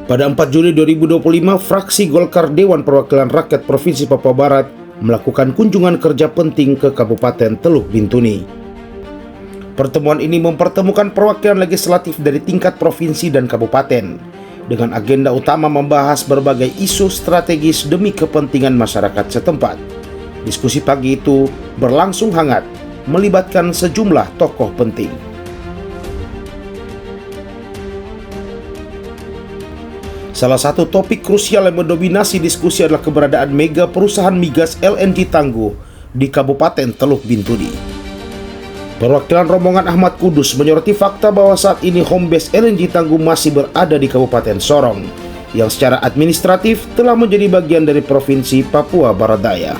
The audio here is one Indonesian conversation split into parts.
Pada 4 Juli 2025, fraksi Golkar Dewan Perwakilan Rakyat Provinsi Papua Barat melakukan kunjungan kerja penting ke Kabupaten Teluk Bintuni. Pertemuan ini mempertemukan perwakilan legislatif dari tingkat provinsi dan kabupaten dengan agenda utama membahas berbagai isu strategis demi kepentingan masyarakat setempat. Diskusi pagi itu berlangsung hangat, melibatkan sejumlah tokoh penting. Salah satu topik krusial yang mendominasi diskusi adalah keberadaan mega perusahaan migas LNG Tangguh di Kabupaten Teluk Bintuni. Perwakilan rombongan Ahmad Kudus menyoroti fakta bahwa saat ini home base LNG Tangguh masih berada di Kabupaten Sorong, yang secara administratif telah menjadi bagian dari Provinsi Papua Barat Daya.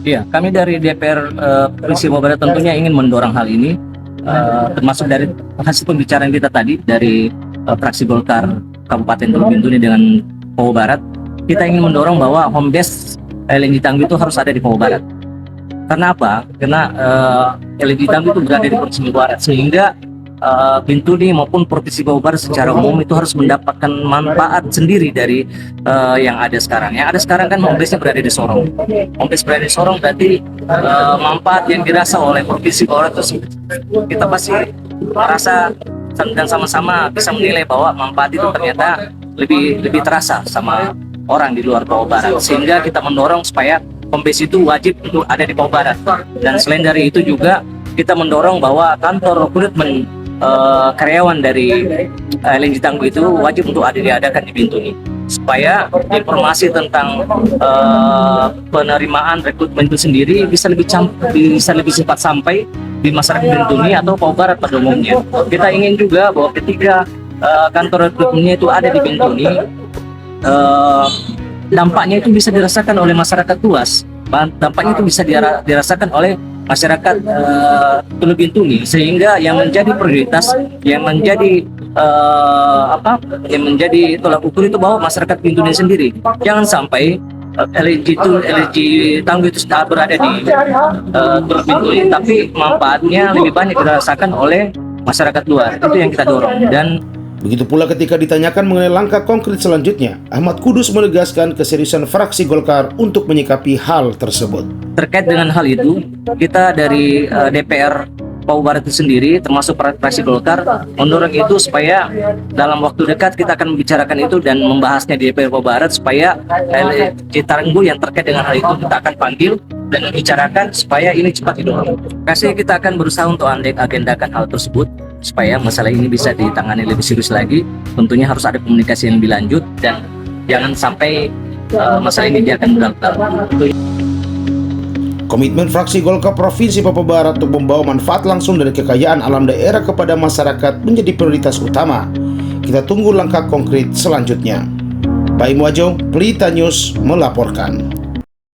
Iya, kami dari DPR Provinsi Papua Barat tentunya ingin mendorong hal ini, termasuk dari hasil pembicaraan kita tadi dari fraksi Golkar Kabupaten Teluk Bintuni dengan Papua Barat. Kita ingin mendorong bahwa home base LNG Tangguh itu harus ada di Papua Barat. Karena apa? Karena LNG Tangguh itu berada di Provinsi Papua Barat, sehingga Bintuni maupun Provinsi Papua Barat secara umum itu harus mendapatkan manfaat sendiri dari yang ada sekarang. Yang ada sekarang kan home base-nya berada di Sorong. Home base berada di Sorong berarti manfaat yang dirasa oleh Provinsi Papua Barat itu kita pasti merasa dan sama-sama bisa menilai bahwa manfaat itu ternyata lebih terasa sama orang di luar Papua Barat, sehingga kita mendorong supaya home base itu wajib untuk ada di Papua Barat. Dan selain dari itu juga kita mendorong bahwa kantor rekrutmen karyawan dari LNG Tangguh itu wajib untuk diadakan di Bintuni, supaya informasi tentang penerimaan rekrutmen itu sendiri bisa lebih cepat sampai di masyarakat Bintuni atau Papua Barat pada umumnya. Kita ingin juga bahwa ketika kantor rekrutmennya itu ada di Bintuni, dampaknya itu bisa dirasakan oleh masyarakat luas. Dampaknya itu bisa dirasakan oleh masyarakat Teluk Bintuni, sehingga yang menjadi prioritas, yang menjadi tolak ukur itu bahwa masyarakat Bintuni sendiri. Jangan sampai LNG Tangguh itu sudah berada di Teluk Bintuni, tapi manfaatnya lebih banyak dirasakan oleh masyarakat luar. Itu yang kita dorong. Dan begitu pula ketika ditanyakan mengenai langkah konkret selanjutnya, Ahmad Kudus menegaskan keseriusan fraksi Golkar untuk menyikapi hal tersebut. Terkait dengan hal itu, kita dari DPR Papua Barat itu sendiri, termasuk fraksi Golkar, mendorong itu supaya dalam waktu dekat kita akan membicarakan itu dan membahasnya di DPR Papua Barat, supaya LNG Tangguh yang terkait dengan hal itu kita akan panggil dan membicarakan supaya ini cepat didorong. Kasih kita akan berusaha untuk agendakan hal tersebut supaya masalah ini bisa ditangani lebih serius lagi. Tentunya harus ada komunikasi yang lebih lanjut dan jangan sampai masalah ini biarkan berlarut-larut. Komitmen fraksi Golkar Provinsi Papua Barat untuk membawa manfaat langsung dari kekayaan alam daerah kepada masyarakat menjadi prioritas utama. Kita tunggu langkah konkret selanjutnya. Pak Imwajo, Pelita News melaporkan.